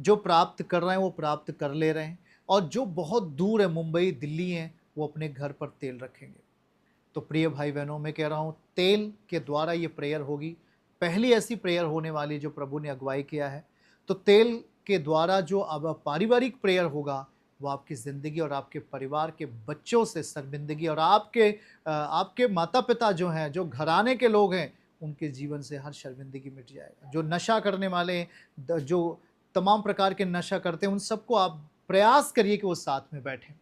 जो प्राप्त कर रहे हैं वो प्राप्त कर ले रहे हैं, और जो बहुत दूर है, मुंबई दिल्ली हैं, वो अपने घर पर तेल रखेंगे। तो प्रिय भाई बहनों, मैं कह रहा हूँ तेल के द्वारा ये प्रेयर होगी, पहली ऐसी प्रेयर होने वाली जो प्रभु ने अगुवाई किया है। तो तेल के द्वारा जो अब पारिवारिक प्रेयर होगा, वो आपकी ज़िंदगी और आपके परिवार के बच्चों से शर्मिंदगी, और आपके माता-पिता जो हैं, जो घराने के लोग हैं, उनके जीवन से हर शर्मिंदगी मिट जाएगा। जो नशा करने वाले हैं, जो तमाम प्रकार के नशा करते हैं, उन सबको आप प्रयास करिए कि वो साथ में बैठें,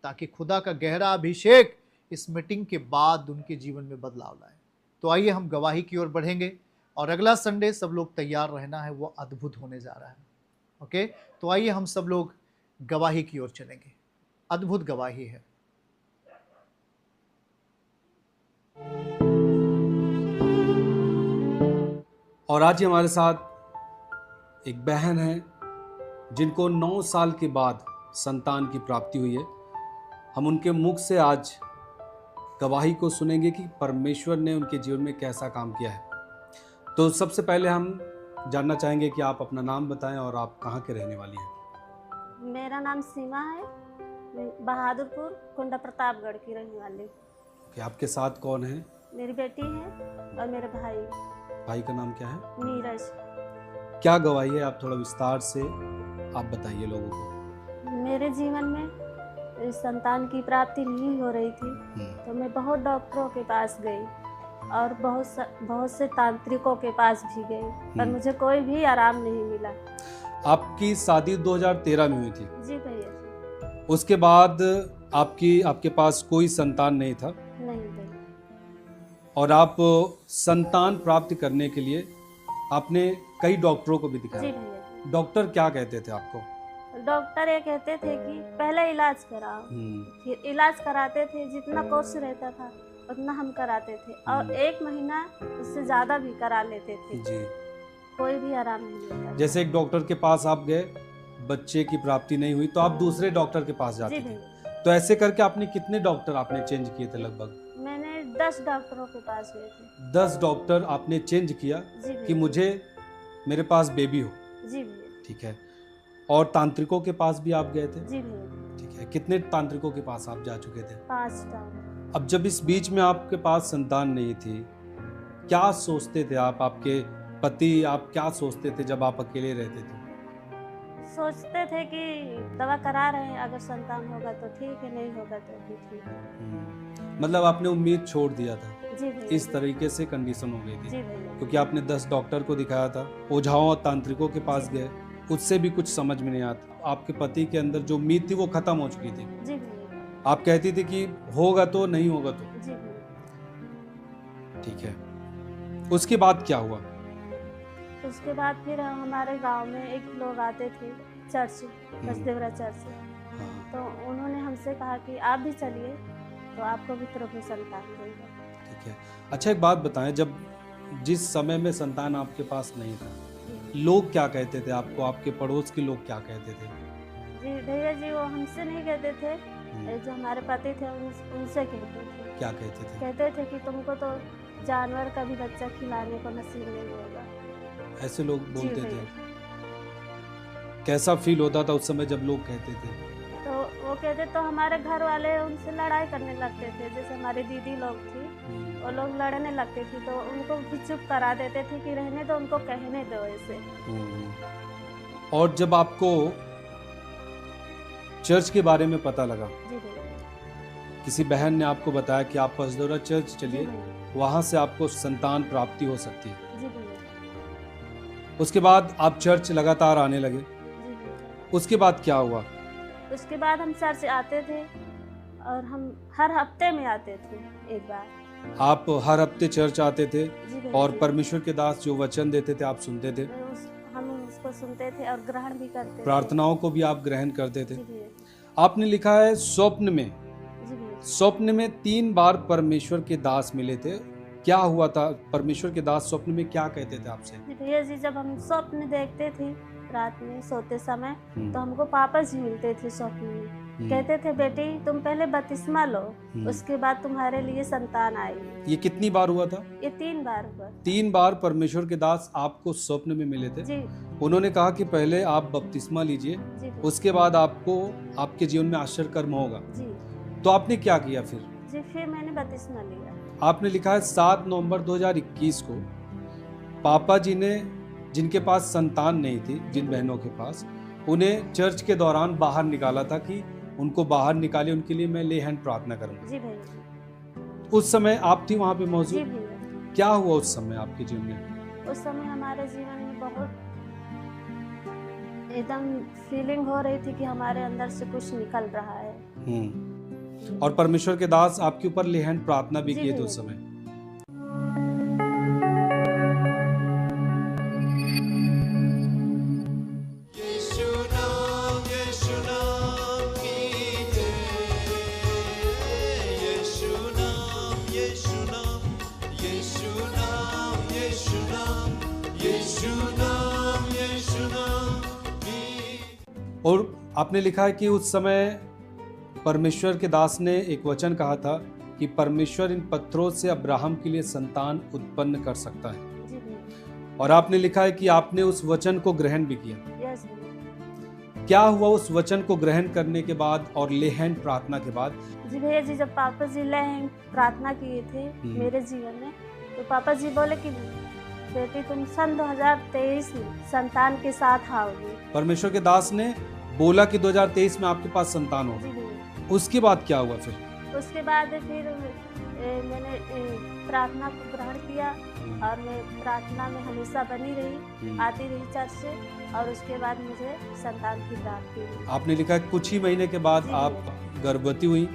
ताकि खुदा का गहरा अभिषेक इस मीटिंग के बाद उनके जीवन में बदलाव लाए। तो आइए हम गवाही की ओर बढ़ेंगे, और अगला संडे सब लोग तैयार रहना है, वो अद्भुत होने जा रहा है। ओके, तो आइए हम सब लोग गवाही की ओर चलेंगे। अद्भुत गवाही है। और आज हमारे साथ एक बहन है जिनको 9 साल के बाद संतान की प्राप्ति हुई है। हम उनके मुख से आज गवाही को सुनेंगे कि परमेश्वर ने उनके जीवन में कैसा काम किया है। तो सबसे पहले हम जानना चाहेंगे कि आप अपना नाम बताएं और आप कहाँ के रहने वाली हैं। मेरा नाम सीमा है, मैं बहादुरपुर कुंडा प्रतापगढ़ की रहने वाली। कि आपके साथ कौन है? मेरी बेटी है और मेरे भाई। भाई का नाम क्या है? नीरज। क्या गवाही है, आप थोड़ा विस्तार से आप बताइए लोगों को। मेरे जीवन में संतान की प्राप्ति नहीं हो रही थी, तो मैं बहुत डॉक्टरों के पास गई और बहुत से तांत्रिकों के पास भी गई, पर मुझे कोई भी आराम नहीं मिला। आपकी शादी 2013 में हुई थी? जी भैया। उसके बाद आपके पास कोई संतान नहीं था? नहीं भैया। और आप संतान प्राप्त करने के लिए आपने कई डॉक्टरों को भी दिखाया? जी भैया। डॉक्टर क्या कहते थे आपको? डॉक्टर ये कहते थे कि पहले इलाज कराओ, फिर इलाज कराते थे, जितना कोर्स रहता था उतना हम कराते थे, और 1 महीना उससे ज़्यादा भी करा लेते थे जी। कोई भी आराम नहीं मिलता। जैसे एक डॉक्टर के पास आप गए, बच्चे की प्राप्ति नहीं हुई, तो आप दूसरे डॉक्टर के पास जाते थे। तो ऐसे करके आपने कितने डॉक्टर आपने चेंज किए थे लगभग? मैंने 10 डॉक्टरों के पास गए थे। 10 डॉक्टर आपने चेंज किया कि मुझे मेरे पास बेबी हो? जी भैया। ठीक है। और तांत्रिकों के पास भी आप गए थे? जी भैया। ठीक है। कितने तांत्रिकों के पास आप जा चुके थे? 5 डॉक्टर। अब जब इस बीच में आपके पास संतान नहीं थी, क्या सोचते थे आप, आपके पति, आप क्या सोचते थे जब आप अकेले रहते थे? सोचते थे कि दवा करा रहे हैं, अगर संतान होगा तो ठीक है, नहीं होगा तो भी ठीक है। मतलब आपने उम्मीद छोड़ दिया था? जी भैया। इस तरीके से कंडीशन हो गई थी? जी भैया। क्योंकि आपने 10 डॉक्टर को दिखाया था, ओझाओं और तांत्रिकों के पास गए, उससे भी कुछ समझ में नहीं आता। आपके पति के अंदर जो उम्मीद थी वो खत्म हो चुकी थी। जी भैया। आप कहती थी कि होगा तो, नहीं होगा तो। जी भैया। ठीक है। उसके बाद क्या हुआ? उसके बाद फिर हमारे गांव में एक लोग आते थे चर्च, बसदेवरा चर्च, तो उन्होंने हमसे कहा कि आप भी चलिए तो आपको भी प्रभु संतान देगा। ठीक है। अच्छा, एक बात बताएं, जब जिस समय में संतान आपके पास नहीं था, लोग क्या कहते थे आपको, आपके पड़ोस के लोग क्या कहते थे? जी भैया जी, वो हमसे नहीं कहते थे, जो हमारे पति थे उनसे कहते थे। क्या कहते थे? कहते थे कि तुमको तो जानवर का भी बच्चा खिलाने को नसीब नहीं होगा। ऐसे लोग बोलते थे? कैसा फील होता था उस समय जब लोग कहते थे? तो वो कहते, तो हमारे घर वाले उनसे लड़ाई करने लगते थे। जैसे हमारी दीदी लोग थी, वो लोग लड़ने लगते थे, तो उनको भी चुप करा देते थे कि रहने दो, उनको कहने दो ऐसे। और जब आपको चर्च के बारे में पता लगा, किसी बहन ने आपको बताया कि आप बसदेवरा चर्च चलिए, वहां से आपको संतान प्राप्ति हो सकती है, उसके बाद आप चर्च लगातार आने लगे, उसके बाद क्या हुआ? उसके बाद हम चर्च आते थे और हम हर हफ्ते में आते थे एक बार। आप हर हफ्ते चर्च आते थे और परमेश्वर के दास जो वचन देते थे आप सुनते थे? हम उसको सुनते थे और ग्रहण भी करते थे। प्रार्थनाओं को भी आप ग्रहण करते थे? आपने लिखा है स्वप्न में 3 बार परमेश्वर के दास मिले थे। क्या हुआ था? परमेश्वर के दास स्वप्न में क्या कहते थे आपसे? भैया जी, जब हम स्वप्न देखते थे रात में सोते समय, तो हमको पापा जी मिलते थे स्वप्न में। कहते थे बेटी तुम पहले बपतिस्मा लो, उसके बाद तुम्हारे लिए संतान आएगी। ये कितनी बार हुआ था? ये 3 बार हुआ। 3 बार परमेश्वर के दास आपको स्वप्न में मिले थे। जी उन्होंने कहा कि पहले आप बपतिस्मा लीजिए, जी उसके बाद आपको आपके जीवन में आश्चर्य कर्म होगा। जी तो आपने क्या किया फिर? जी फिर मैंने बपतिस्मा लिया। आपने लिखा है 7 नवंबर 2021 को पापा जी ने, जिनके पास संतान नहीं थी, जिन बहनों के पास, उन्हें चर्च के दौरान बाहर निकाला था कि उनको बाहर निकाले, उनके लिए मैं ले हैंड प्रार्थना करूंगा। जी भैया। उस समय आप थी वहां पे जी मौजूद? भैया। क्या हुआ उस समय आपके जीवन में? उस समय हमारे जीवन में बहुत एकदम फीलिंग हो रही थी कि हमारे अंदर से कुछ निकल रहा है। और परमेश्वर के दास आपके ऊपर ले हैंड प्रार्थना भी जी किए थे भैया। उस समय। और आपने लिखा है कि उस समय परमेश्वर के दास ने एक वचन कहा था कि परमेश्वर इन पत्थरों से अब्राहम के लिए संतान उत्पन्न कर सकता है। जी भैया। और आपने लिखा है कि आपने उस वचन को ग्रहण भी किया। यस भैया। क्या हुआ उस वचन को ग्रहण करने के बाद और ले हैंड प्रार्थना के बाद? जी भैया जी, जब पापा जी ले हैंड प्रार्थना किए थे मेरे जीवन में, तो पापा जी बोले कि बेटी तुम सन 2023 में संतान के साथ आओगी। परमेश्वर के दास ने बोला कि 2023 में आपके पास संतान होगा। जी भैया। उसके बाद क्या हुआ फिर? उसके बाद फिर मैंने प्रार्थना को ग्रहण किया और मैं प्रार्थना में हमेशा बनी रही, आती रही चर्च से, और उसके बाद मुझे संतान की प्राप्ति हुई। आपने लिखा है कुछ ही महीने के बाद जी आप गर्भवती हुई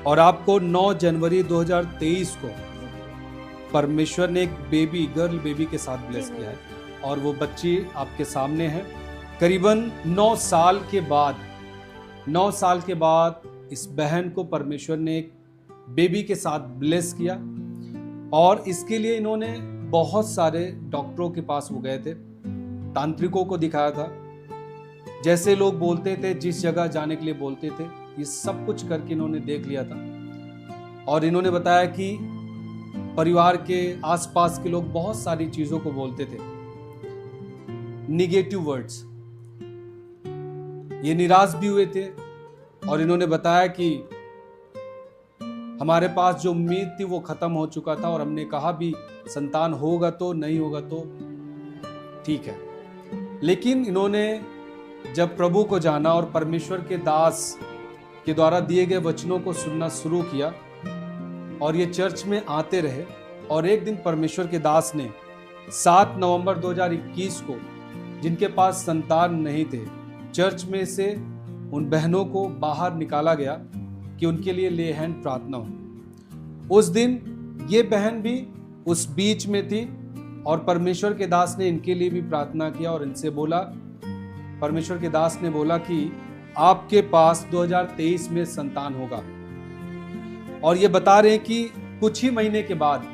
और आपको 9 जनवरी 2023 को परमेश्वर ने एक बेबी, गर्ल बेबी के साथ ब्लेस जी किया है और वो बच्ची आपके सामने है। करीबन 9 साल के बाद, 9 साल के बाद इस बहन को परमेश्वर ने एक बेबी के साथ ब्लेस किया और इसके लिए इन्होंने बहुत सारे डॉक्टरों के पास वो गए थे, तांत्रिकों को दिखाया था, जैसे लोग बोलते थे, जिस जगह जाने के लिए बोलते थे, ये सब कुछ करके इन्होंने देख लिया था। और इन्होंने बताया कि परिवार के आसपास के लोग बहुत सारी चीजों को बोलते थे, निगेटिव वर्ड्स। ये निराश भी हुए थे और इन्होंने बताया कि हमारे पास जो उम्मीद थी वो खत्म हो चुका था और हमने कहा भी संतान होगा तो, नहीं होगा तो ठीक है। लेकिन इन्होंने जब प्रभु को जाना और परमेश्वर के दास के द्वारा दिए गए वचनों को सुनना शुरू किया और ये चर्च में आते रहे, और एक दिन परमेश्वर के दास ने 7 नवंबर 2021 को, जिनके पास संतान नहीं थे, चर्च में से उन बहनों को बाहर निकाला गया कि उनके लिए ले हैंड प्रार्थना हो। उस दिन ये बहन भी उस बीच में थी और परमेश्वर के दास ने इनके लिए भी प्रार्थना किया और इनसे बोला, परमेश्वर के दास ने बोला कि आपके पास 2023 में संतान होगा। और ये बता रहे हैं कि कुछ ही महीने के बाद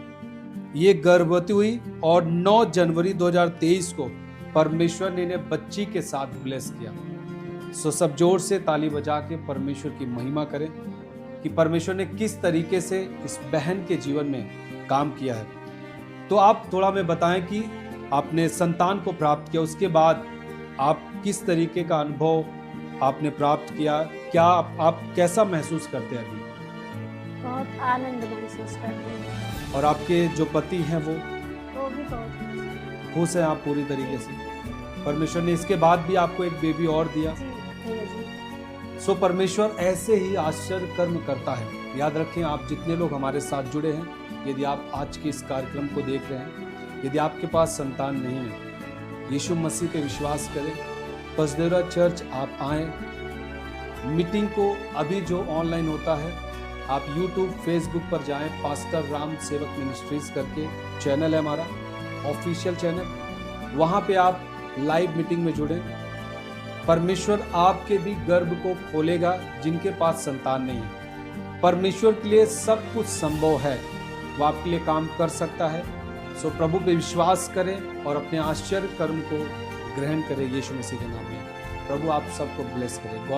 ये गर्भवती हुई और 9 जनवरी 2023 को परमेश्वर ने इन्हें बच्ची के साथ ब्लेस किया। सो सब जोर से ताली बजा के परमेश्वर की महिमा करें कि परमेश्वर ने किस तरीके से इस बहन के जीवन में काम किया है। तो आप थोड़ा हमें बताएं कि आपने संतान को प्राप्त किया, उसके बाद आप किस तरीके का अनुभव आपने प्राप्त किया, क्या आप कैसा महसूस करते हैं अभी? बहुत आनंद महसूस करते हैं। और आपके जो पति हैं वो भी बहुत खुश हैं आप पूरी तरीके से? परमेश्वर ने इसके बाद भी आपको एक बेबी और दिया। जी भैया जी। सो परमेश्वर ऐसे ही आश्चर्य कर्म करता है। याद रखें, आप जितने लोग हमारे साथ जुड़े हैं, यदि आप आज के इस कार्यक्रम को देख रहे हैं, यदि आपके पास संतान नहीं है, यीशु मसीह पे विश्वास करें, पसदेवरा चर्च आप आएँ। मीटिंग को अभी जो ऑनलाइन होता है, आप यूट्यूब, फेसबुक पर जाएं, पास्टर राम सेवक मिनिस्ट्रीज करके चैनल है हमारा, ऑफिशियल चैनल, वहाँ पे आप लाइव मीटिंग में जुड़ें। परमेश्वर आपके भी गर्भ को खोलेगा जिनके पास संतान नहीं है। परमेश्वर के लिए सब कुछ संभव है, वो आपके लिए काम कर सकता है। सो प्रभु पे विश्वास करें और अपने आश्चर्य कर्म को ग्रहण करें यीशु मसीह के नाम में। प्रभु आप सबको ब्लेस करें।